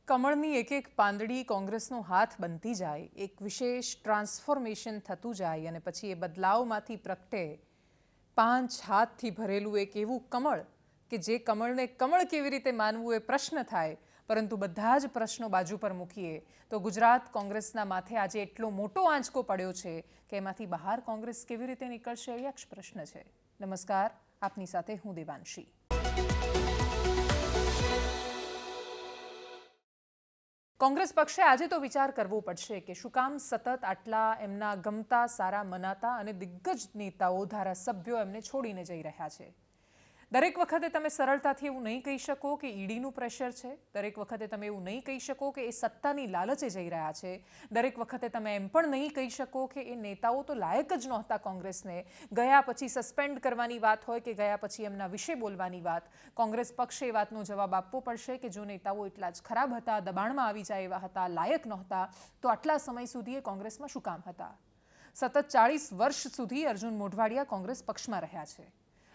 કમળની એક એક પાંદડી કોંગ્રેસનો હાથ બનતી જાય, એક વિશેષ ટ્રાન્સફોર્મેશન થતું જાય અને પછી એ બદલાવમાંથી પ્રગટે પાંચ હાથથી ભરેલું એક એવું કમળ કે જે કમળને કમળ કેવી રીતે માનવું એ પ્રશ્ન થાય. પરંતુ બધા જ પ્રશ્નો બાજુ પર મૂકીએ તો ગુજરાત કોંગ્રેસના માથે આજે એટલો મોટો આંચકો પડ્યો છે કે એમાંથી બહાર કોંગ્રેસ કેવી રીતે નીકળશે એ યક્ષ પ્રશ્ન છે. નમસ્કાર, આપની સાથે હું દેવાંશી. કોંગ્રેસ પક્ષે આજે તો વિચાર કરવો પડશે કે શું કામ સતત આટલા એમના ગમતા, સારા મનાતા અને દિગ્ગજ નેતાઓ, ધારાસભ્યો એમને છોડીને જઈ રહ્યા છે. દરેક વખતે તમે સરળતાથી એવું નહીં કહી શકો કે ઈડીનું પ્રેશર છે. દરેક વખતે તમે એવું નહીં કહી શકો કે એ સત્તાની લાલચે જઈ રહ્યા છે. દરેક વખતે તમે એમ પણ નહીં કહી શકો કે એ નેતાઓ તો લાયક જ નહોતા કોંગ્રેસને. ગયા પછી સસ્પેન્ડ કરવાની વાત હોય કે ગયા પછી એમના વિશે બોલવાની વાત, કોંગ્રેસ પક્ષે એ વાતનો જવાબ આપવો પડશે કે જો નેતાઓ એટલા જ ખરાબ હતા, દબાણમાં આવી જાય એવા હતા, લાયક નહોતા, તો આટલા સમય સુધી એ કોંગ્રેસમાં શું કામ હતા? સતત 40 વર્ષ સુધી અર્જુન મોઢવાડિયા કોંગ્રેસ પક્ષમાં રહ્યા છે.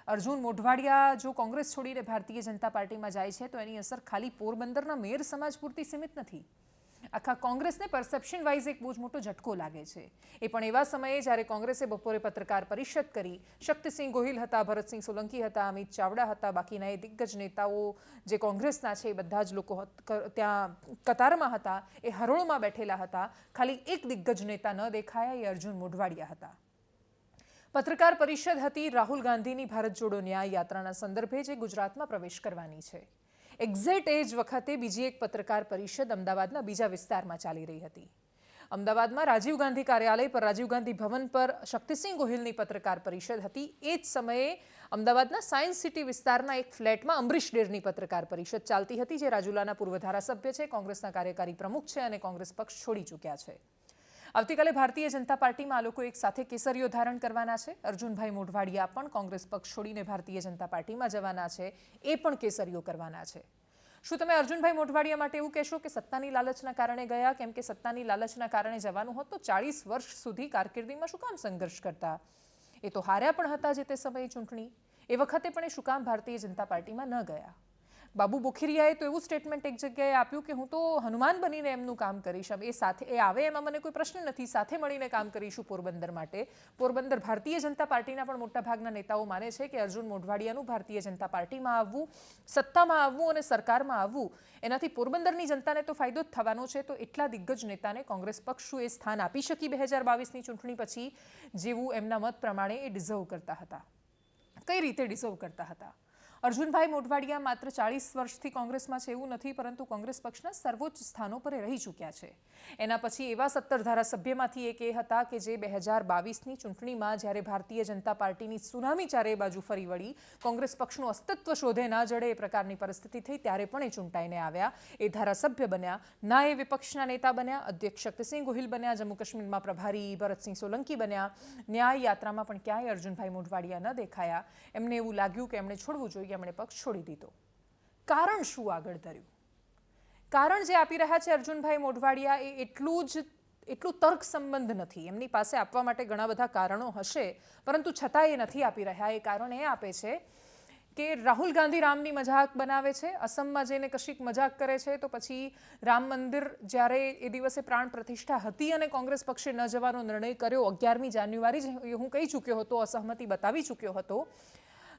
અર્જુન મોઢવાડિયા જો કોંગ્રેસ છોડીને ભારતીય જનતા પાર્ટીમાં જાય છે તો એની અસર ખાલી પોરબંદરના મેર સમાજ પૂરતી સીમિત નથી. આખા કોંગ્રેસને પરસેપ્શન વાઇઝ એક બહુ જ મોટો ઝટકો લાગે છે. એ પણ એવા સમયે જ્યારે કોંગ્રેસે બપોરે પત્રકાર પરિષદ કરી. શક્તિસિંહ ગોહિલ હતા, ભરતસિંહ સોલંકી હતા, અમિત ચાવડા હતા, બાકીના એ દિગ્ગજ નેતાઓ જે કોંગ્રેસના છે એ બધા જ લોકો ત્યાં કતારમાં હતા, એ હરોળમાં બેઠેલા હતા. ખાલી એક દિગ્ગજ નેતા ન દેખાયા, એ અર્જુન મોઢવાડિયા હતા. પત્રકાર પરિષદ હતી રાહુલ ગાંધીની ભારત જોડો ન્યાય યાત્રાના સંદર્ભે જે ગુજરાતમાં પ્રવેશ કરવાની છે. એક્ઝેક્ટ એ જ વખતે બીજી એક પત્રકાર પરિષદ અમદાવાદના બીજા વિસ્તારમાં ચાલી રહી હતી. અમદાવાદમાં રાજીવ ગાંધી કાર્યાલય પર, રાજીવ ગાંધી ભવન પર શક્તિસિંહ ગોહિલની પત્રકાર પરિષદ હતી. એ જ સમયે અમદાવાદના સાયન્સ સિટી વિસ્તારના એક ફ્લેટમાં અંબરીશ ડેરની પત્રકાર પરિષદ ચાલતી હતી, જે રાજુલાના પૂર્વ ધારાસભ્ય છે, કોંગ્રેસના કાર્યકારી પ્રમુખ છે અને કોંગ્રેસ પક્ષ છોડી ચૂક્યા છે. આવતીકાલે ભારતીય જનતા પાર્ટીમાં આ લોકો એક સાથે કેસરીઓ ધારણ કરવાના છે. અર્જુનભાઈ મોઢવાડિયા પણ કોંગ્રેસ પક્ષ છોડીને ભારતીય જનતા પાર્ટીમાં જવાના છે, એ પણ કેસરીઓ કરવાના છે. શું તમે અર્જુનભાઈ મોઢવાડિયા માટે એવું કહેશો કે સત્તાની લાલચના કારણે ગયા? કેમ કે સત્તાની લાલચના કારણે જવાનું હોત તો 40 વર્ષ સુધી કારકિર્દીમાં શું કામ સંઘર્ષ કરતા? એ તો હાર્યા પણ હતા જે તે સમયે ચૂંટણી. એ વખતે પણ એ શું કામ ભારતીય જનતા પાર્ટીમાં ન ગયા? બાબુ બોખીરિયાએ તો એવું સ્ટેટમેન્ટ એક જગ્યાએ આપ્યું કે હું તો હનુમાન બનીને એમનું કામ કરીશ. એ આવે એમાં મને કોઈ પ્રશ્ન નથી, સાથે મળીને કામ કરીશું પોરબંદર માટે. પોરબંદર ભારતીય જનતા પાર્ટીના પણ મોટા ભાગના નેતાઓ માને છે કે અર્જુન મોઢવાડિયાનું ભારતીય જનતા પાર્ટીમાં આવવું, સત્તામાં આવવું અને સરકારમાં આવવું, એનાથી પોરબંદરની જનતાને તો ફાયદો જ થવાનો છે. તો એટલા દિગ્ગજ નેતાને કોંગ્રેસ પક્ષ શું એ સ્થાન આપી શકી 2022ની ચૂંટણી પછી, જેવું એમના મત પ્રમાણે એ ડિઝર્વ કરતા હતા? કઈ રીતે ડિઝર્વ કરતા હતા? અર્જુનભાઈ મોઢવાડિયા માત્ર 40 વર્ષથી કોંગ્રેસમાં છે એવું નથી, પરંતુ કોંગ્રેસ પક્ષના સર્વોચ્ચ સ્થાનો પર રહી ચૂક્યા છે. એના પછી એવા 17 ધારાસભ્યમાંથી એક એ હતા કે જે 2022ની ચૂંટણીમાં જ્યારે ભારતીય જનતા પાર્ટીની સુનામી ચારે બાજુ ફરી વળી, કોંગ્રેસ પક્ષનું અસ્તિત્વ શોધે ના જડે એ પ્રકારની પરિસ્થિતિ થઈ, ત્યારે પણ એ ચૂંટાઈને આવ્યા, એ ધારાસભ્ય બન્યા, ના એ વિપક્ષના નેતા બન્યા, અધ્યક્ષ શક્તિસિંહ ગોહિલ બન્યા, જમ્મુ કાશ્મીરમાં પ્રભારી ભરતસિંહ સોલંકી બન્યા. ન્યાય યાત્રામાં પણ ક્યાંય અર્જુનભાઈ મોઢવાડિયા ન દેખાયા. એમને એવું લાગ્યું કે એમણે છોડવું જોઈએ, એમણે પક્ષ છોડી દીધો. કારણ શું આગળ ધર્યું? કારણ જે આપી રહ્યા છે અર્જુનભાઈ મોઢવાડિયા એ એટલું તર્ક સંબંધ નથી. એમની પાસે આપવા માટે ઘણા બધા કારણો હશે, પરંતુ છતાં એ નથી આપી રહ્યા. એ કારણ એ આપે છે કે રાહુલ ગાંધી રામની મજાક બનાવે છે, અસમમાં જઈને કશીક મજાક કરે છે, તો પછી રામ મંદિર જ્યારે એ દિવસે પ્રાણ પ્રતિષ્ઠા હતી અને કોંગ્રેસ પક્ષે ન જવાનો નિર્ણય કર્યો, 11મી જાન્યુઆરી હું કહી ચૂક્યો હતો, અસહમતિ બતાવી ચૂક્યો હતો,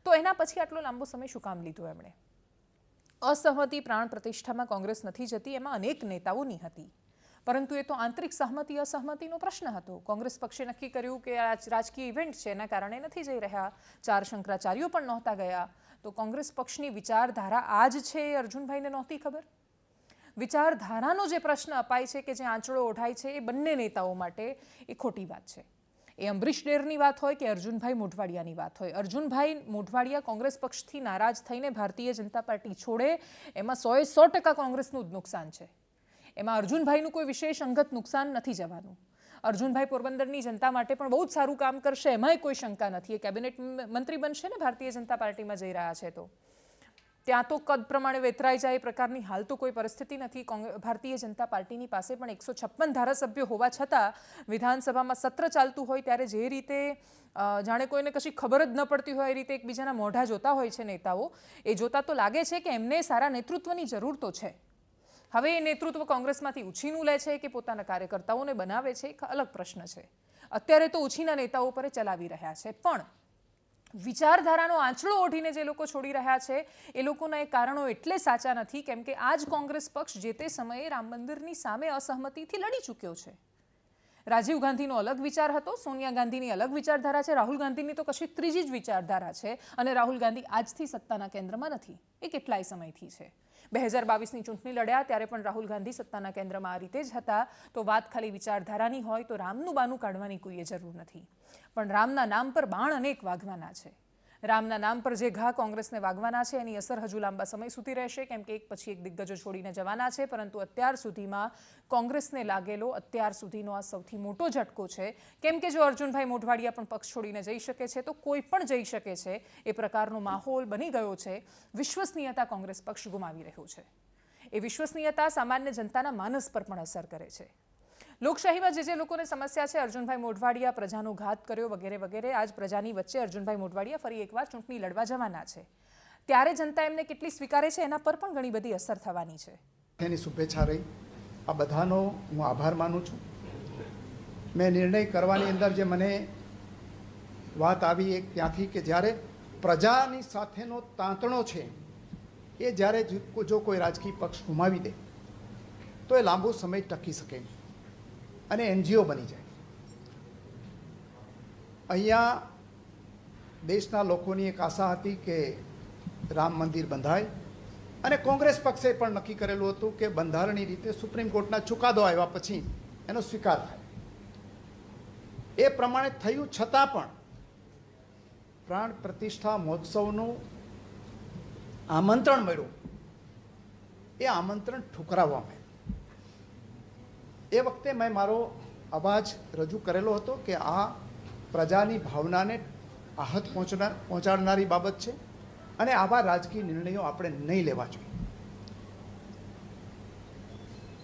તો એના પછી આટલો લાંબો સમય શું કામ લીધો એમણે? અસહમતિ પ્રાણ પ્રતિષ્ઠામાં કોંગ્રેસ નથી જતી, એમાં અનેક નેતાઓની હતી, પરંતુ એ તો આંતરિક સહમતિ અસહમતિનો પ્રશ્ન હતો. કોંગ્રેસ પક્ષે નક્કી કર્યું કે આ રાજકીય ઇવેન્ટ છે, એના કારણે નથી જઈ રહ્યા. 4 શંકરાચાર્યો પણ નહોતા ગયા. તો કોંગ્રેસ પક્ષની વિચારધારા આ જ છે એ અર્જુનભાઈને નહોતી ખબર? વિચારધારાનો જે પ્રશ્ન અપાય છે કે જે આંચળો ઓઢાય છે, એ બંને નેતાઓ માટે એ ખોટી વાત છે. એ અંબરીશ ડેરની વાત હોય કે અર્જુનભાઈ મોઢવાડિયાની વાત હોય, અર્જુનભાઈ મોઢવાડિયા કોંગ્રેસ પક્ષથી નારાજ થઈને ભારતીય જનતા પાર્ટી છોડે, એમાં 100% કોંગ્રેસનું જ નુકસાન છે. એમાં અર્જુનભાઈનું કોઈ વિશેષ અંગત નુકસાન નથી જવાનું. અર્જુનભાઈ પોરબંદરની જનતા માટે પણ બહુ જ સારું કામ કરશે, એમાંય કોઈ શંકા નથી. એ કેબિનેટ મંત્રી બનશે ને ભારતીય જનતા પાર્ટીમાં જઈ રહ્યા છે, તો ત્યાં તો કદ પ્રમાણે વેતરાઈ જાય એ પ્રકારની હાલ તો કોઈ પરિસ્થિતિ નથી. ભારતીય જનતા પાર્ટીની પાસે પણ 156 ધારાસભ્યો હોવા છતાં વિધાનસભામાં સત્ર ચાલતું હોય ત્યારે જે રીતે જાણે કોઈને કશી ખબર જ ન પડતી હોય એ રીતે એકબીજાના મોઢા જોતા હોય છે નેતાઓ, એ જોતા તો લાગે છે કે એમને સારા નેતૃત્વની જરૂર તો છે. હવે એ નેતૃત્વ કોંગ્રેસમાંથી ઉછીનું લે છે કે પોતાના કાર્યકર્તાઓને બનાવે છે, એક અલગ પ્રશ્ન છે. અત્યારે તો ઉછીના નેતાઓ પર ચલાવી રહ્યા છે, પણ વિચારધારાનો આંચળો ઓઢીને જે લોકો છોડી રહ્યા છે એ લોકોના એ કારણો એટલે સાચા નથી, કેમ કે આ જ કોંગ્રેસ પક્ષ જે તે સમયે રામ મંદિરની સામે અસહમતિથી લડી ચૂક્યો છે. રાજીવ ગાંધીનો અલગ વિચાર હતો, સોનિયા ગાંધીની અલગ વિચારધારા છે, રાહુલ ગાંધીની તો કશી ત્રીજી જ વિચારધારા છે. અને રાહુલ ગાંધી આજથી સત્તાના કેન્દ્રમાં નથી, એ કેટલાય સમયથી છે. 2022ની ચૂંટણી લડ્યા ત્યારે પણ રાહુલ ગાંધી સત્તાના કેન્દ્રમાં આ રીતે જ હતા. તો વાત ખાલી વિચારધારાની હોય તો રામનું બાનું કાઢવાની કોઈએ જરૂર નથી, પણ રામના નામ પર બાણ અનેક વાગવાના છે. રામના નામ પર જે ઘા કોંગ્રેસને વાગવાના છે એની અસર હજુ લાંબા સમય સુધી રહેશે, કેમ કે એક પછી એક દિગ્ગજો છોડીને જવાના છે. પરંતુ અત્યાર સુધીમાં કોંગ્રેસને લાગેલો અત્યાર સુધીનો આ સૌથી મોટો ઝટકો છે, કેમ કે જો અર્જુનભાઈ મોઢવાડિયા પણ પક્ષ છોડીને જઈ શકે છે તો કોઈ પણ જઈ શકે છે. એ પ્રકારનો માહોલ બની ગયો છે. વિશ્વસનીયતા કોંગ્રેસ પક્ષ ગુમાવી રહ્યો છે. એ વિશ્વસનીયતા સામાન્ય જનતાના માનસ પર પણ અસર કરે છે. લોકશાહીમાં જે લોકોને સમસ્યા છે, અર્જુનભાઈ મોઢવાડિયા પ્રજાનો ઘાત કર્યો વગેરે વગેરે, આજ પ્રજાની વચ્ચે અર્જુનભાઈ મોઢવાડિયા ફરી એકવાર ચૂંટણી લડવા જવાના છે. ત્યારે જનતા એમને કેટલી સ્વીકારે છે એના પર પણ ઘણી બધી અસર થવાની છે. એની શુભેચ્છા રહી. આ બધાનો હું આભાર માનું છું. મેં નિર્ણય કરવાની અંદર જે મને વાત આવી એક ત્યાંથી કે જ્યારે પ્રજાની સાથેનો તાંતણો છે એ જ્યારે જો કોઈ રાજકીય પક્ષ ગુમાવી દે તો એ લાંબો સમય ટકી શકે નહીં અને એનજીઓ બની જાય. અહીંયા દેશના લોકોની એક આશા હતી કે રામ મંદિર બંધાય અને કોંગ્રેસ પક્ષે પણ નક્કી કરેલું હતું કે બંધારણીય રીતે સુપ્રીમ કોર્ટના ચુકાદો આવ્યા પછી એનો સ્વીકાર થાય. એ પ્રમાણે થયું છતાં પણ પ્રાણ પ્રતિષ્ઠા મહોત્સવનું આમંત્રણ મળ્યું, એ આમંત્રણ ઠુકરાવવામાં આવ્યું. એ વખતે મેં મારો અવાજ રજૂ કરેલો હતો કે આ પ્રજાની ભાવનાને આહત પહોંચાડનારી બાબત છે અને આવા રાજકીય નિર્ણયો આપણે નહીં લેવા જોઈએ.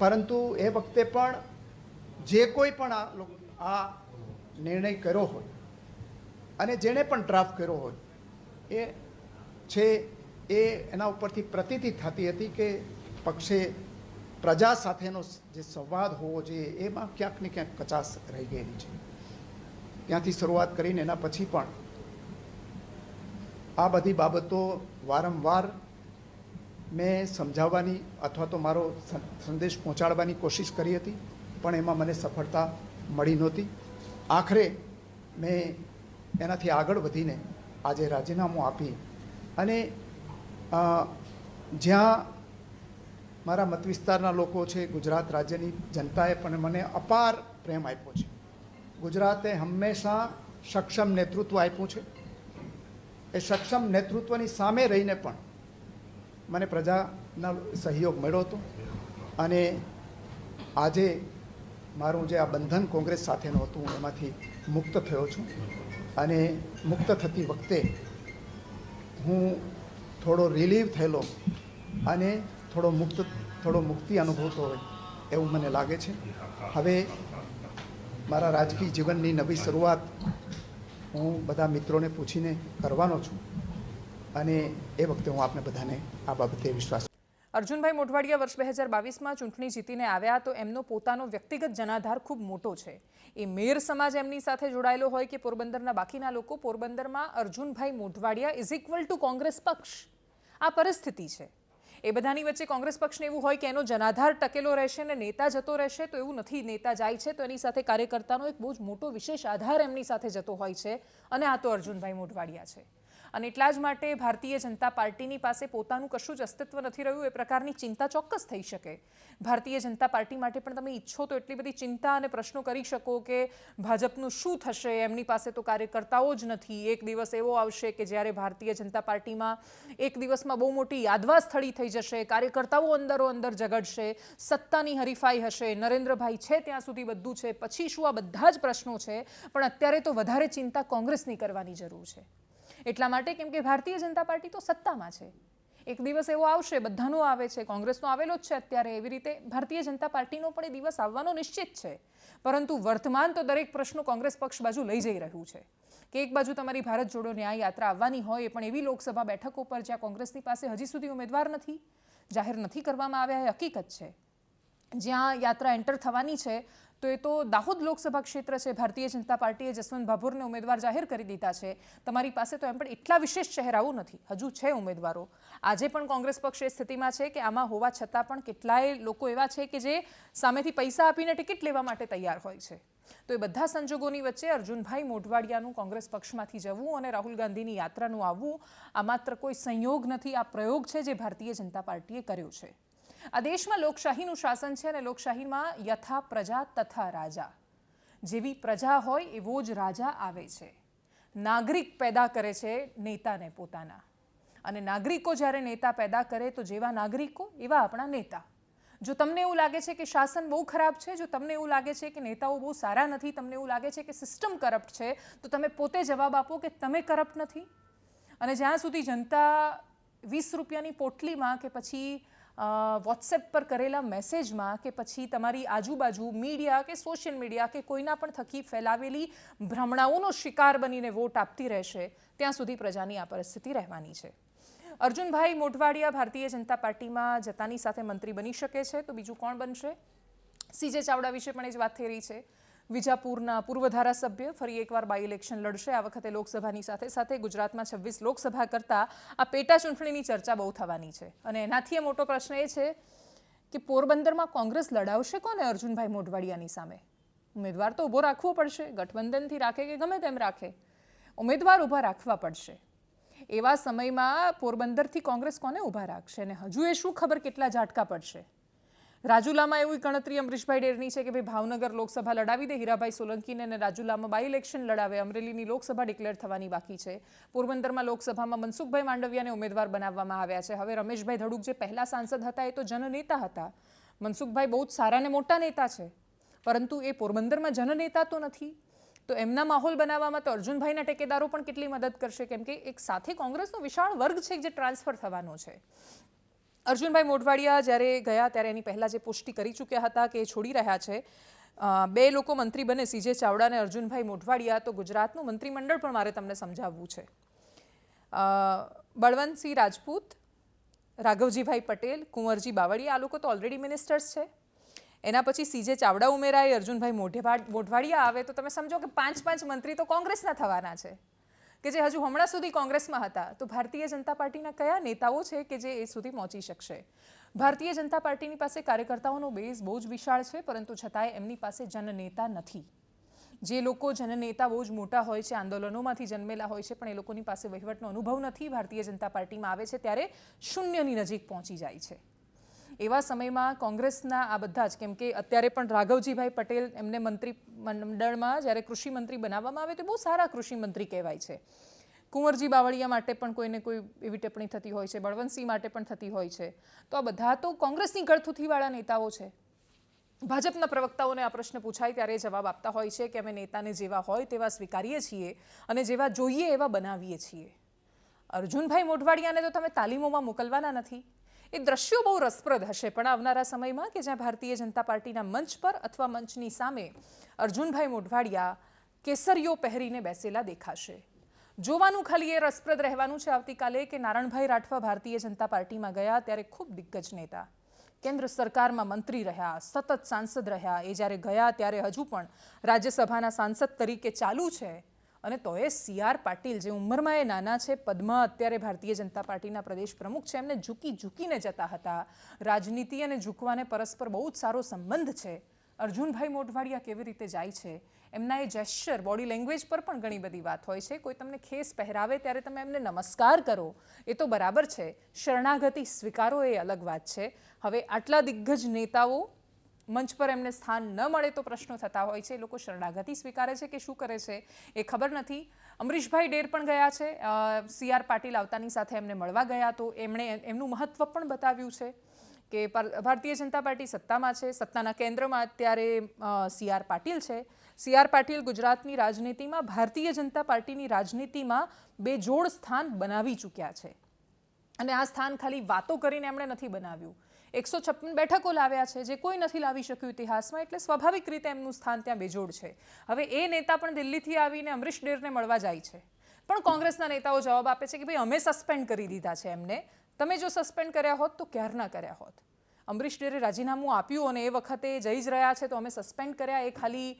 પરંતુ એ વખતે પણ જે કોઈ પણ આ નિર્ણય કર્યો હોય અને જેણે પણ ડ્રાફ્ટ કર્યો હોય એ છે એ એના ઉપરથી પ્રતીતિ થતી હતી કે પક્ષે પ્રજા સાથેનો જે સંવાદ હોવો જોઈએ એમાં ક્યાંક ને ક્યાંક કચાશ રહી ગયેલી છે. ત્યાંથી શરૂઆત કરીને એના પછી પણ આ બધી બાબતો વારંવાર મેં સમજાવવાની અથવા તો મારો સંદેશ પહોંચાડવાની કોશિશ કરી હતી, પણ એમાં મને સફળતા મળી નહોતી. આખરે મેં એનાથી આગળ વધીને આજે રાજીનામું આપી અને જ્યાં મારા મત વિસ્તારના લોકો છે, ગુજરાત રાજ્યની જનતાએ પણ મને અપાર પ્રેમ આપ્યો છે. ગુજરાતે હંમેશા સક્ષમ નેતૃત્વ આપ્યું છે. એ સક્ષમ નેતૃત્વની સામે રહીને પણ મને પ્રજાનો સહયોગ મળ્યો હતો અને આજે મારું જે આ બંધન કોંગ્રેસ સાથેનું હતું હું એમાંથી મુક્ત થયો છું. અને મુક્ત થતી વખતે હું થોડો રિલીવ થયેલો અને થોડો મુક્તિ અનુભવતો હોય એવું મને લાગે છે. હવે મારા રાજકીય જીવનની નવી શરૂઆત હું બધા મિત્રોને પૂછીને કરવાનો છું અને એ વખતે હું આપને બધાને આ બાબતે વિશ્વાસ. અર્જુનભાઈ મોઢવાડિયા વર્ષ 2022માં ચૂંટણી જીતીને આવ્યા તો એમનો પોતાનો વ્યક્તિગત જનાધાર ખૂબ મોટો છે. એ મેર સમાજ એમની સાથે જોડાયેલો હોય કે પોરબંદરના બાકીના લોકો, પોરબંદરમાં Arjunbhai Modhwadia is equal to Congress પક્ષ. આ પરિસ્થિતિ છે. એ બધાની વચ્ચે કોંગ્રેસ પક્ષને એવું હોય કે એનો જનાધાર ટકેલો રહેશે ને નેતા જતો રહેશે, તો એવું નથી. નેતા જાય છે તો એની સાથે કાર્યકર્તાનો એક બહુ જ મોટો વિશેષ આધાર એમની સાથે જતો હોય છે અને આ તો અર્જુનભાઈ મોઢવાડિયા છે. અને એટલા જ માટે ભારતીય જનતા પાર્ટીની પાસે પોતાનું કશું જ અસ્તિત્વ નથી રહ્યું એ પ્રકારની ચિંતા ચોક્કસ થઈ શકે. ભારતીય જનતા પાર્ટી માટે પણ તમે ઈચ્છો તો એટલી બધી ચિંતા અને પ્રશ્નો કરી શકો કે ભાજપનું શું થશે, એમની પાસે તો કાર્યકર્તાઓ જ નથી. એક દિવસ એવો આવશે કે જ્યારે ભારતીય જનતા પાર્ટીમાં એક દિવસમાં બહુ મોટી યાદવાસ્થળી થઈ જશે, કાર્યકર્તાઓ અંદરો અંદર ઝઘડશે, સત્તાની હરીફાઈ હશે, નરેન્દ્રભાઈ છે ત્યાં સુધી બધું છે, પછી શું, આ બધા જ પ્રશ્નો છે. પણ અત્યારે તો વધારે ચિંતા કોંગ્રેસની કરવાની જરૂર છે. એટલા માટે કેમ કે ભારતીય જનતા પાર્ટી તો સત્તામાં છે. એક દિવસ એવો આવશે, બધાનો આવે છે, કોંગ્રેસનો આવેલો જ છે અત્યારે, એવી રીતે ભારતીય જનતા પાર્ટીનો પણ એ દિવસ આવવાનો નિશ્ચિત છે. પરંતુ વર્તમાન તો દરેક પ્રશ્નો કોંગ્રેસ પક્ષ બાજુ લઈ જઈ રહ્યું છે કે એક બાજુ તમારી ભારત જોડો ન્યાય યાત્રા આવવાની હોય, પણ એવી લોકસભા બેઠકો પર જ્યાં કોંગ્રેસની પાસે હજી સુધી ઉમેદવાર નથી, જાહેર નથી કરવામાં આવ્યા એ હકીકત છે. જ્યાં યાત્રા એન્ટર થવાની છે તો એ તો દાહોદ લોકસભા ક્ષેત્ર છે. ભારતીય જનતા પાર્ટીએ જસવંત ભાભોરને ઉમેદવાર જાહેર કરી દીધા છે. તમારી પાસે તો એમ પણ એટલા વિશેષ ચહેરાઓ નથી, હજુ છે ઉમેદવારો. આજે પણ કોંગ્રેસ પક્ષ એ સ્થિતિમાં છે કે આમાં હોવા છતાં પણ કેટલાય લોકો એવા છે કે જે સામેથી પૈસા આપીને ટિકિટ લેવા માટે તૈયાર હોય છે. તો એ બધા સંજોગોની વચ્ચે અર્જુનભાઈ મોઢવાડિયાનું કોંગ્રેસ પક્ષમાંથી જવું અને રાહુલ ગાંધીની યાત્રાનું આવવું આ માત્ર કોઈ સંયોગ નથી, આ પ્રયોગ છે જે ભારતીય જનતા પાર્ટીએ કર્યો છે. આ દેશમાં લોકશાહીનું શાસન છે અને લોકશાહીમાં યથા પ્રજા તથા રાજા. જેવી પ્રજા હોય એવો જ રાજા આવે છે. નાગરિક પેદા કરે છે નેતાને પોતાના, અને નાગરિકો જ્યારે નેતા પેદા કરે તો જેવા નાગરિકો એવા આપણા નેતા. જો તમને એવું લાગે છે કે શાસન બહુ ખરાબ છે, જો તમને એવું લાગે છે કે નેતાઓ બહુ સારા નથી, તમને એવું લાગે છે કે સિસ્ટમ કરપ્ટ છે, તો તમે પોતે જવાબ આપો કે તમે કરપ્ટ નથી. અને જ્યાં સુધી જનતા 20 રૂપિયાની પોટલીમાં કે પછી વોટ્સએપ પર કરેલા મેસેજમાં કે પછી તમારી આજુબાજુ મીડિયા કે સોશિયલ મીડિયા કે કોઈના પણ થકી ફેલાવેલી ભ્રમણાઓનો શિકાર બનીને વોટ આપતી રહેશે, ત્યાં સુધી પ્રજાની આ પરિસ્થિતિ રહેવાની છે. અર્જુનભાઈ મોઢવાડિયા ભારતીય જનતા પાર્ટીમાં જતાની સાથે મંત્રી બની શકે છે, તો બીજું કોણ બનશે? સીજે ચાવડા વિશે પણ એ જ વાત થઈ રહી છે. વિજાપુરના પૂર્વ ધારાસભ્ય ફરી એકવાર બાય ઇલેક્શન લડશે. આ વખતે લોકસભાની સાથે સાથે ગુજરાતમાં 26 લોકસભા કરતાં આ પેટા ચૂંટણીની ચર્ચા બહુ થવાની છે. અને એનાથી મોટો પ્રશ્ન એ છે કે પોરબંદરમાં કોંગ્રેસ લડાવશે કોને અર્જુનભાઈ મોઢવાડિયાની સામે? ઉમેદવાર તો ઊભો રાખવો પડશે, ગઠબંધનથી રાખે કે ગમે તેમ રાખે, ઉમેદવાર ઊભા રાખવા પડશે. એવા સમયમાં પોરબંદરથી કોંગ્રેસ કોને ઊભા રાખશે? અને હજુ એ શું ખબર કેટલા ઝાટકા પડશે. રાજુલામાં એવી ગણતરી અમરીશભાઈ ડેરની છે કે ભાઈ ભાવનગર લોકસભા લડાવી દે હીરાભાઈ સોલંકીને, અને રાજુલામાં બાય ઇલેક્શન લડાવે. અમરેલીની લોકસભા ડિક્લેર થવાની બાકી છે. પોરબંદરમાં લોકસભામાં મનસુખભાઈ માંડવિયાને ઉમેદવાર બનાવવામાં આવ્યા છે. હવે રમેશભાઈ ધડુક જે પહેલા સાંસદ હતા એ તો જનનેતા હતા. મનસુખભાઈ બહુ જ સારા ને મોટા નેતા છે, પરંતુ એ પોરબંદરમાં જનનેતા તો નથી. તો એમના માહોલ બનાવવામાં તો અર્જુનભાઈના ટેકેદારો પણ કેટલી મદદ કરશે, કેમ કે એક સાથે કોંગ્રેસનો વિશાળ વર્ગ છે જે ટ્રાન્સફર થવાનો છે. અર્જુનભાઈ મોઢવાડિયા જ્યારે ગયા ત્યારે એની પહેલાં જે પુષ્ટિ કરી ચૂક્યા હતા કે એ છોડી રહ્યા છે. 2 લોકો મંત્રી બને, સીજે ચાવડા અને અર્જુનભાઈ મોઢવાડિયા. તો ગુજરાતનું મંત્રીમંડળ પણ મારે તમને સમજાવવું છે. બળવંતસિંહ રાજપૂત, રાઘવજીભાઈ પટેલ, કુંવરજી બાવળિયા, આ લોકો તો ઓલરેડી મિનિસ્ટર્સ છે. એના પછી સીજે ચાવડા ઉમેરાય, અર્જુનભાઈ મોઢવાડિયા આવે, તો તમે સમજો કે 5 મંત્રી તો કોંગ્રેસના થવાના છે, કે જે હજુ હમણાં સુધી કોંગ્રેસમાં હતા. તો ભારતીય જનતા પાર્ટીના કયા નેતાઓ છે કે જે એ સુધી પહોંચી શકશે? ભારતીય જનતા પાર્ટીની પાસે કાર્યકર્તાઓનો બેઝ બહુ જ વિશાળ છે, પરંતુ છતાંય એમની પાસે જનનેતા નથી. જે લોકો જનનેતા બહુ જ મોટા હોય છે, આંદોલનોમાંથી જન્મેલા હોય છે, પણ એ લોકોની પાસે વહીવટનો અનુભવ નથી. ભારતીય જનતા પાર્ટીમાં આવે છે ત્યારે શૂન્યની નજીક પહોંચી જાય છે. એવા સમયમાં કોંગ્રેસના આ બધા જ, કેમ કે અત્યારે પણ રાઘવજીભાઈ પટેલ એમને મંત્રીમંડળમાં જ્યારે કૃષિ મંત્રી બનાવવામાં આવે તો બહુ સારા કૃષિ મંત્રી કહેવાય છે. કુંવરજી બાવળિયા માટે પણ કોઈને કોઈ એવી ટિપ્પણી થતી હોય છે, બળવંતસિંહ માટે પણ થતી હોય છે. તો આ બધા તો કોંગ્રેસની ગળથૂથીવાળા નેતાઓ છે. ભાજપના પ્રવક્તાઓને આ પ્રશ્ન પૂછાય ત્યારે જવાબ આપતા હોય છે કે અમે નેતાને જેવા હોય તેવા સ્વીકારીએ છીએ અને જેવા જોઈએ એવા બનાવીએ છીએ. અર્જુનભાઈ મોઢવાડિયાને તો તમે તાલીમોમાં મોકલવાના નથી. એ દ્રશ્યો બહુ રસપ્રદ હશે, પણ આવનારા સમયમાં કે જ્યાં ભારતીય જનતા પાર્ટીના મંચ પર અથવા મંચની સામે અર્જુનભાઈ મોઢવાડિયા કેસરીઓ પહેરીને બેસેલા દેખાશે. જોવાનું ખાલી એ રસપ્રદ રહેવાનું છે આવતીકાલે કે નારણભાઈ રાઠવા ભારતીય જનતા પાર્ટીમાં ગયા ત્યારે ખૂબ દિગ્ગજ નેતા, કેન્દ્ર સરકારમાં મંત્રી રહ્યા, સતત સાંસદ રહ્યા. એ જ્યારે ગયા ત્યારે હજુ પણ રાજ્યસભાના સાંસદ તરીકે ચાલુ છે. અને તો એ CR પાટીલ, જે ઉંમરમાં એ નાના છે, પદ્મા અત્યારે ભારતીય જનતા પાર્ટીના પ્રદેશ પ્રમુખ છે, એમને ઝૂકીને જતા હતા. રાજનીતિ અને ઝૂકવાને પરસ્પર બહુ જ સારો સંબંધ છે. અર્જુનભાઈ મોઢવાડિયા કેવી રીતે જાય છે, એમના એ જેસ્ચર, બોડી લેંગ્વેજ પર પણ ઘણી બધી વાત હોય છે. કોઈ તમને ખેસ પહેરાવે ત્યારે તમે એમને નમસ્કાર કરો, એ તો બરાબર છે. શરણાગતિ સ્વીકારો એ અલગ વાત છે. હવે આટલા દિગ્ગજ નેતાઓ મંચ પર એમને સ્થાન ન મળે તો પ્રશ્નો થતા હોય છે. એ લોકો શરણાગતિ સ્વીકારે છે કે શું કરે છે એ ખબર નથી. અમરીશભાઈ ડેર પણ ગયા છે. CR પાટીલ આવતાની સાથે એમને મળવા ગયા, તો એમણે એમનું મહત્વ પણ બતાવ્યું છે કે ભારતીય જનતા પાર્ટી સત્તામાં છે, સત્તાના કેન્દ્રમાં અત્યારે CR પાટીલ છે. CR પાટીલ ગુજરાતની રાજનીતિમાં, ભારતીય જનતા પાર્ટીની રાજનીતિમાં બેજોડ સ્થાન બનાવી ચૂક્યા છે. અને આ સ્થાન ખાલી વાતો કરીને એમણે નથી બનાવ્યું. 156 બેઠકો લાવ્યા છે, જે કોઈ નથી લાવી શક્યું ઇતિહાસમાં, એટલે સ્વાભાવિક રીતે એમનું સ્થાન ત્યાં બેજોડ છે. હવે એ નેતા પણ દિલ્હીથી આવીને અમરીશ ડેરને મળવા જાય છે, પણ કોંગ્રેસના નેતાઓ જવાબ આપે છે કે ભાઈ અમે સસ્પેન્ડ કરી દીધા છે એમને, તમે જો સસ્પેન્ડ કર્યા હોત તો ક્યારના કર્યા હોત. અમરીશ ડેરે રાજીનામું આપ્યું અને એ વખતે જઈ જ રહ્યા છે તો અમે સસ્પેન્ડ કર્યા, એ ખાલી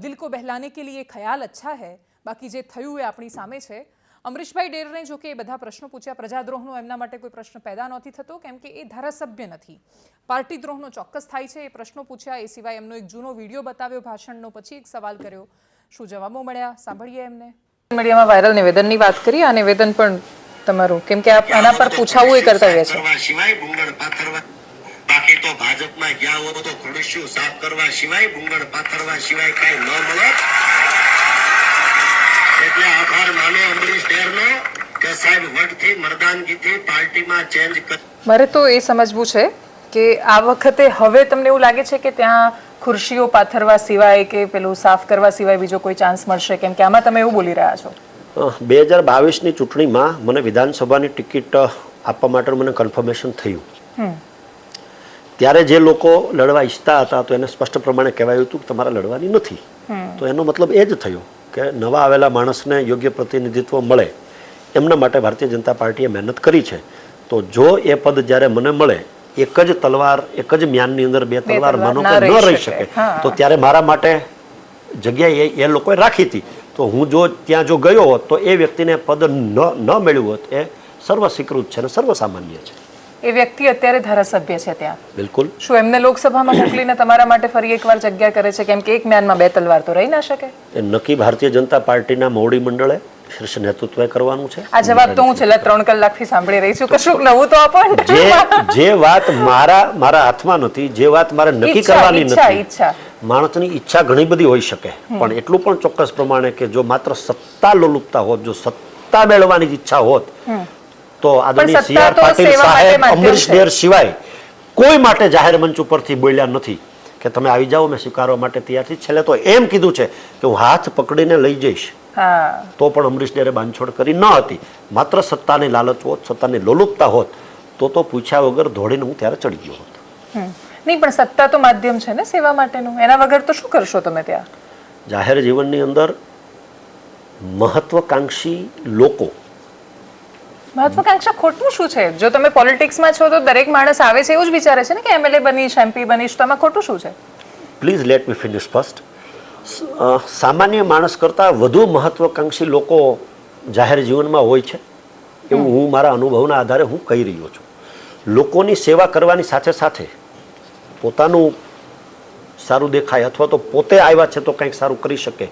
દિલ કો બહેલાને કે લીએ ખ્યાલ અચ્છા હૈ, બાકી જે થયું એ આપણી સામે છે. અમરીશભાઈ ડેરને જો કે એ બધા પ્રશ્નો પૂછ્યા, પ્રજાદ્રોહનો એમના માટે કોઈ પ્રશ્ન પેદા નથી થતો કેમ કે એ ધારાસભ્ય નથી. પાર્ટી દ્રોહનો ચોક્કસ થાય છે, એ પ્રશ્નો પૂછ્યા. એ સિવાય એમનો એક જૂનો વિડીયો બતાવ્યો ભાષણનો, પછી એક સવાલ કર્યો. શું જવાબો મળ્યા સાંભળીએ એમને. મીડિયામાં વાયરલ નિવેદનની વાત કરી. આ નિવેદન પણ તમારું, કેમ કે આના પર પૂછાવું એ કર્તવ્ય છે. બાકી તો ભાજપમાં ગયા હો તો ખુરશીઓ સાફ કરવા સિવાય, ભૂંગળ પાથરવા સિવાય કઈ ન મળે. એટલે આભાર માનો અમરીશ ડેરનો કે સાહેબ વટથી મર્દાનગીથી પાર્ટીમાં ચેન્જ કર. મારે તો એ સમજવું છે કે આ વખતે હવે તમને એવું લાગે છે કે ત્યાં ખુરશીઓ પાથરવા સિવાય કે પેલું સાફ કરવા સિવાય બીજો કોઈ ચાન્સ મળશે, કેમ કે આમાં તમે એવું બોલી રહ્યા છો. 2022ની ચૂંટણીમાં મને વિધાનસભાની ટિકિટ આપવા માટે મને કન્ફર્મેશન થયું. ત્યારે જે લોકો લડવા ઈચ્છતા હતા તો એને સ્પષ્ટ પ્રમાણે કહેવાયું હતું કે તમારે લડવાની નથી. તો એનો મતલબ એ જ થયો કે નવા આવેલા માણસને યોગ્ય પ્રતિનિધિત્વ મળે એમના માટે ભારતીય જનતા પાર્ટીએ મહેનત કરી છે. તો જો એ પદ જ્યારે મને મળે, એક જ તલવાર, એક જ મ્યાનની અંદર બે તલવાર માનો કે ન રહી શકે, તો ત્યારે મારા માટે જગ્યા એ લોકોએ રાખી હતી. તો હું જો ત્યાં જો ગયો હોત તો એ વ્યક્તિને પદ ન મળ્યું હોત એ સર્વ સ્વીકૃત છે અને સર્વસામાન્ય છે. એ વ્યક્તિ અત્યારે ધારાસભ્ય છે ત્યાં. બિલકુલ. શું એમને લોકસભામાં મોકલીને તમારા માટે ફરી એકવાર જગ્યા કરે છે, કેમ કે એક મ્યાનમાં બે તલવાર તો રહી ના શકે? એ નક્કી ભારતીય જનતા પાર્ટીના મોવડી મંડળે શીર્ષ નેતૃત્વએ કરવાનું છે. આ જવાબ તો હું છેલ્લા 3 કલાકથી સાંભળી રહી છું. કશું નવું તો આપો. જે વાત મારા હાથમાં નથી, જે વાત મારે નક્કી કરવાની નથી. માણસની ઈચ્છા ઘણી બધી હોઈ શકે, પણ એટલું પણ ચોક્કસ પ્રમાણે કે જો માત્ર સત્તા લોલુપતા હોત, જો સત્તા મેળવવાની ઈચ્છા હોત તો આદરણીય સી.આર. પાટીલ સાહેબ અમરીશ ડેર સિવાય કોઈ માટે જાહેર મંચ ઉપરથી બોલ્યા નથી કે તમે આવી જાઓ, મેં સ્વીકારવા માટે તૈયાર છું. છેલ્લે તો એમ કીધું છે કે હું હાથ પકડીને લઈ જઈશ. તો પણ અમરીશ ડેરે બાંધછોડ કરી ન હતી. માત્ર સત્તાની લાલચ હોત, સત્તાની લોલુપતા હોત તો પૂછ્યા વગર દોડીને હું ત્યારે ચડી ગયો હોત. નહીં, પણ સત્તા તો માધ્યમ છે ને સેવા માટેનું, એના વગર તો શું કરશો તમે ત્યાં? જાહેર જીવનની અંદર મહત્વકાંક્ષી લોકો. મહત્વકાંક્ષા ખોટું શું છે? જો તમે પોલિટિક્સમાં છો તો દરેક માણસ આવે છે એવું જ વિચારે છે ને કે એમએલએ બનીશ, એમપી બનીશ, તો આમાં ખોટું શું છે? Please let me finish first. સામાન્ય માણસ કરતાં વધુ મહત્વકાંક્ષી લોકો જાહેર જીવનમાં હોય છે એવું હું મારા અનુભવના આધારે હું કહી રહ્યો છું. લોકોની સેવા કરવાની સાથે સાથે પોતાનું સારું દેખાય અથવા તો પોતે આવ્યા છે તો કંઈક સારું કરી શકે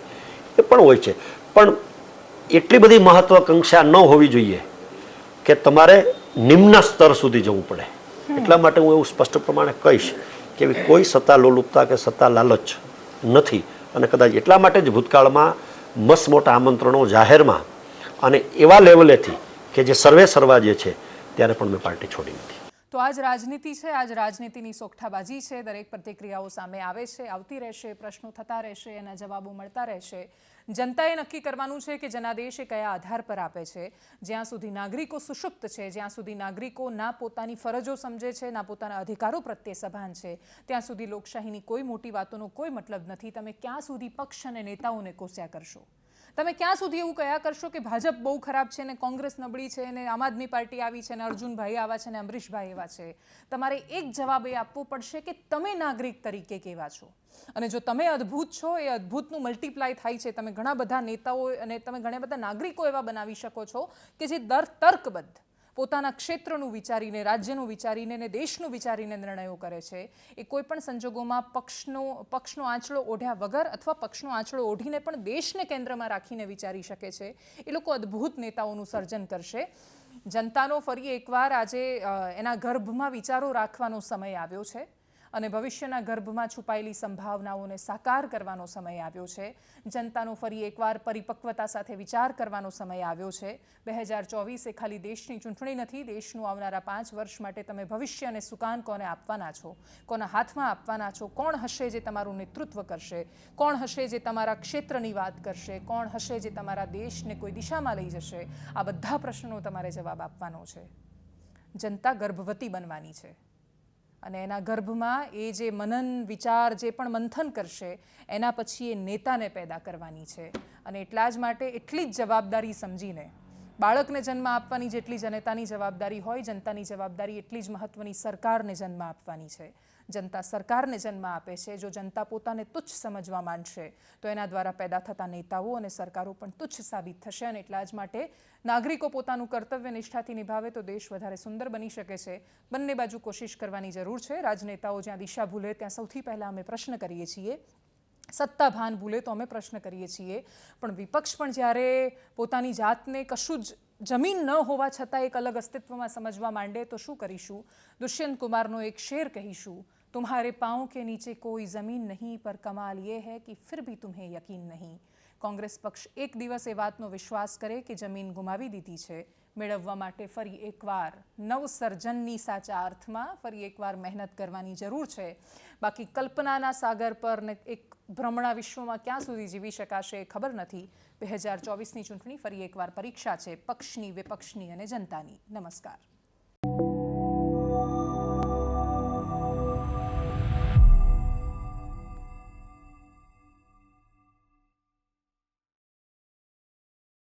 એ પણ હોય છે. પણ એટલી બધી મહત્વકાંક્ષા ન હોવી જોઈએ કે તમારે નિમ્ન સ્તર સુધી જવું પડે. એટલા માટે હું એવું સ્પષ્ટ પ્રમાણે કહીશ કે કોઈ સત્તા લોલુપતા કે સત્તા લાલચ નથી. અને કદાચ એટલા માટે જ ભૂતકાળમાં મસ્ત મોટા આમંત્રણો જાહેરમાં અને એવા લેવલેથી કે જે સર્વા જે છે ત્યારે પણ મેં પાર્ટી છોડી નથી. તો આજ રાજનીતિ છે, આજ રાજનીતિની સોગઠાબાજી છે. દરેક પ્રતિક્રિયાઓ સામે આવે છે, આવતી રહેશે, પ્રશ્નો થતા રહેશે, એના જવાબો મળતા રહેશે. જનતાએ નક્કી કરવાનું છે કે જનાદેશ એ કયા આધાર પર આપે છે. જ્યાં સુધી નાગરિકો સુષુપ્ત છે, જ્યાં સુધી નાગરિકો ના પોતાની ફરજો સમજે છે, ના પોતાના અધિકારો પ્રત્યે સભાન છે, ત્યાં સુધી લોકશાહીની કોઈ મોટી વાતોનો કોઈ મતલબ નથી. તમે ક્યાં સુધી પક્ષ અને નેતાઓને કોસ્યા કરશો? તમે ક્યાં સુધી એવું કયા કરશો કે ભાજપ બહુ ખરાબ છે ને કોંગ્રેસ નબળી છે ને આમ આદમી પાર્ટી આવી છે ને અર્જુનભાઈ આવા છે ને અમરીશભાઈ એવા છે? તમારે એક જવાબ એ આપવો પડશે કે તમે નાગરિક તરીકે કેવા છો. અને જો તમે અદ્ભુત છો, એ અદ્ભુતનું મલ્ટીપ્લાય થાય છે. તમે ઘણા બધા નેતાઓ અને તમે ઘણા બધા નાગરિકો એવા બનાવી શકો છો કે જે તર્કબદ્ધ પોતાના ક્ષેત્રનું વિચારીને, રાજ્યનું વિચારીને અને દેશનું વિચારીને નિર્ણયો કરે છે. એ કોઈ પણ સંજોગોમાં પક્ષનો આંચળો ઓઢ્યા વગર અથવા પક્ષનો આંચળો ઓઢીને પણ દેશને કેન્દ્રમાં રાખીને વિચારી શકે છે. એ લોકો અદ્ભુત નેતાઓનું સર્જન કરશે. જનતાનો ફરી એકવાર આજે એના ગર્ભમાં વિચારો રાખવાનો સમય આવ્યો છે અને ભવિષ્યના ગર્ભમાં છુપાયેલી સંભાવનાઓને સાકાર કરવાનો સમય આવ્યો છે. જનતાનો ફરી એકવાર પરિપક્વતા સાથે વિચાર કરવાનો સમય આવ્યો છે. 2024 એ ખાલી દેશની ચૂંટણી નથી. દેશનું આવનારા 5 વર્ષ માટે તમે ભવિષ્ય અને સુકાન કોને આપવાના છો, કોના હાથમાં આપવાના છો, કોણ હશે જે તમારું નેતૃત્વ કરશે, કોણ હશે જે તમારા ક્ષેત્રની વાત કરશે, કોણ હશે જે તમારા દેશને કોઈ દિશામાં લઈ જશે, આ બધા પ્રશ્નોનો તમારે જવાબ આપવાનો છે. જનતા ગર્ભવતી બનવાની છે અને એના ગર્ભમાં એ જે મનન વિચાર જે પણ મંથન કરશે એના પછી એ નેતાને પેદા કરવાની છે. અને એટલા જ માટે એટલી જ જવાબદારી સમજીને બાળકને જન્મ આપવાની જેટલી જનતાની જવાબદારી હોય, જનતાની જવાબદારી એટલી જ મહત્વની સરકારને જન્મ આપવાની છે. જનતા સરકારને જન્મ આપે છે. જો જનતા પોતાને તુચ્છ સમજવા માંડશે તો એના દ્વારા પેદા થતા નેતાઓ અને સરકારો પણ તુચ્છ સાબિત થશે. અને એટલા જ માટે નાગરિકો પોતાનું કર્તવ્ય નિષ્ઠાથી નિભાવે તો દેશ વધારે સુંદર બની શકે છે. બંને બાજુ કોશિશ કરવાની જરૂર છે. રાજનેતાઓ જ્યાં દિશા ભૂલે ત્યાં સૌથી પહેલાં અમે પ્રશ્ન કરીએ છીએ, સત્તા ભાન ભૂલે તો અમે પ્રશ્ન કરીએ છીએ, પણ વિપક્ષ પણ જ્યારે પોતાની જાતને કશું જ જમીન ન હોવા છતાં એક અલગ અસ્તિત્વમાં સમજવા માંડે તો શું કરીશું? દુષ્યંત કુમારનો એક શેર કહીશું, तुम्हारे पाँव के नीचे कोई ज़मीन नहीं पर कमाल ये है कि फिर भी तुम्हें यकीन नहीं. કોંગ્રેસ પક્ષ એક દિવસ એ વાતનો વિશ્વાસ કરે કે જમીન ગુમાવી દીધી છે, મેળવવા માટે ફરી એકવાર નવસર્જનની સાચા અર્થમાં ફરી એકવાર મહેનત કરવાની જરૂર છે. બાકી કલ્પનાના સાગર પર ને એક ભ્રમણા વિશ્વમાં ક્યાં સુધી જીવી શકાશે એ ખબર નથી. 2024ની ચૂંટણી ફરી એકવાર પરીક્ષા છે પક્ષની, વિપક્ષની અને જનતાની. નમસ્કાર.